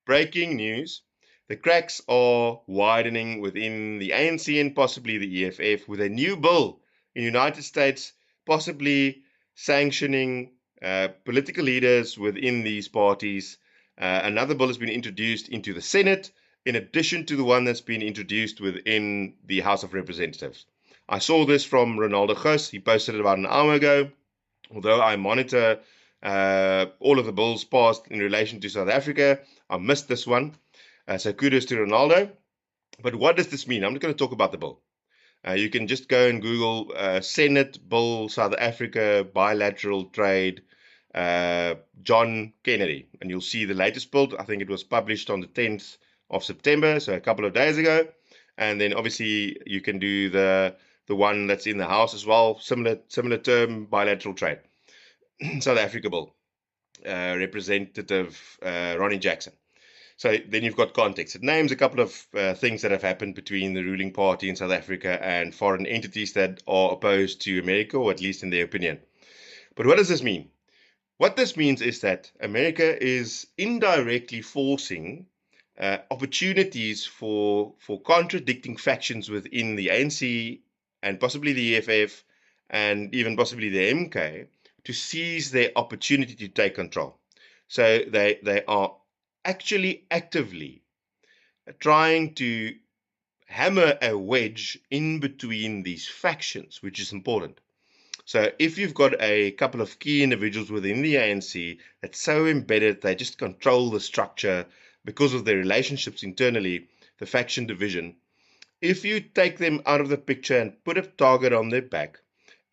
Breaking news. The cracks are widening within the ANC and possibly the EFF with a new bill in the United States, possibly sanctioning political leaders within these parties. Another bill has been introduced into the Senate, in addition to the one that's been introduced within the House of Representatives. I saw this from Ronaldo Gous. He posted it about an hour ago. Although I monitor all of the bills passed in relation to South Africa, I missed this one. So kudos to Ronaldo. But what does this mean? I'm not going to talk about the bill. You can just go and Google Senate Bill South Africa Bilateral Trade John Kennedy, and you'll see the latest bill. I think it was published on the 10th of September, so a couple of days ago. And then obviously you can do the one that's in the House as well, similar term, bilateral trade. South Africa Bill, Representative Ronnie Jackson. So then you've got context. It names a couple of things that have happened between the ruling party in South Africa and foreign entities that are opposed to America, or at least in their opinion. But what does this mean? What this means is that America is indirectly forcing opportunities for contradicting factions within the ANC and possibly the EFF and even possibly the MK to seize their opportunity to take control. So they are actually actively trying to hammer a wedge in between these factions, which is important. So if you've got a couple of key individuals within the ANC that's so embedded, they just control the structure because of their relationships internally, the faction division, if you take them out of the picture and put a target on their back,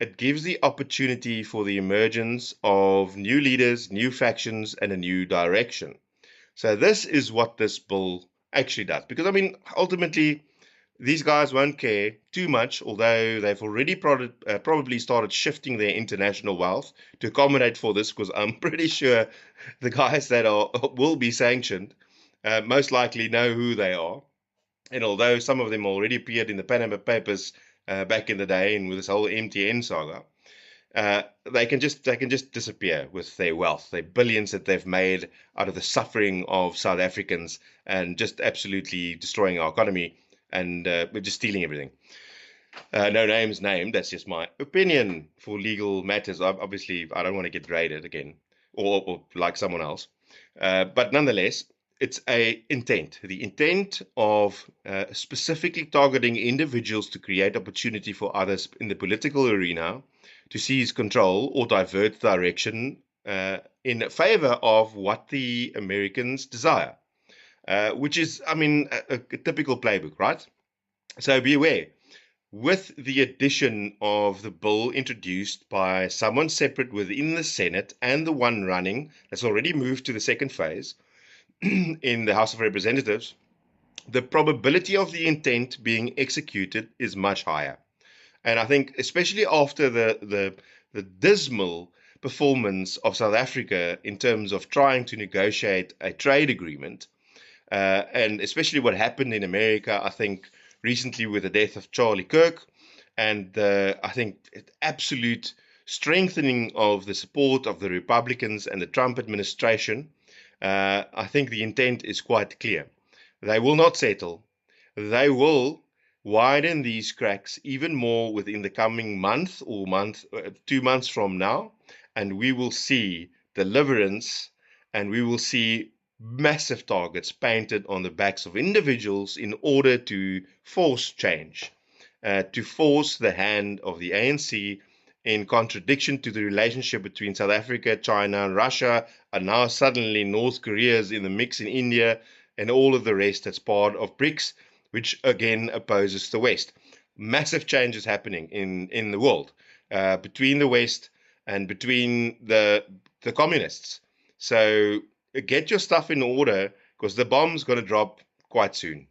it gives the opportunity for the emergence of new leaders, new factions, and a new direction. So this is what this bill actually does. Because, I mean, ultimately, these guys won't care too much, although they've already probably started shifting their international wealth to accommodate for this, because I'm pretty sure the guys that will be sanctioned most likely know who they are. And although some of them already appeared in the Panama Papers back in the day and with this whole MTN saga, they can just disappear with their wealth, their billions that they've made out of the suffering of South Africans, and just absolutely destroying our economy, and we're just stealing everything. No names named. That's just my opinion for legal matters. Obviously, I don't want to get raided again, or like someone else. But nonetheless, it's the intent of specifically targeting individuals to create opportunity for others in the political arena to seize control or divert direction in favor of what the Americans desire, which is, I mean, a typical playbook, right? So be aware. With the addition of the bill introduced by someone separate within the Senate and the one running that's already moved to the second phase in the House of Representatives, the probability of the intent being executed is much higher. And I think, especially after the dismal performance of South Africa in terms of trying to negotiate a trade agreement, and especially what happened in America, I think, recently with the death of Charlie Kirk, and I think absolute strengthening of the support of the Republicans and the Trump administration, I think the intent is quite clear. They will not settle. They will widen these cracks even more within the coming month or 2 months from now, and we will see deliverance, and we will see massive targets painted on the backs of individuals in order to force change, to force the hand of the ANC in contradiction to the relationship between South Africa, China, and Russia, and now suddenly North Korea is in the mix, in India, and all of the rest that's part of BRICS, which again opposes the West. Massive changes happening in the world between the West and between the communists. So get your stuff in order, because the bomb's going to drop quite soon.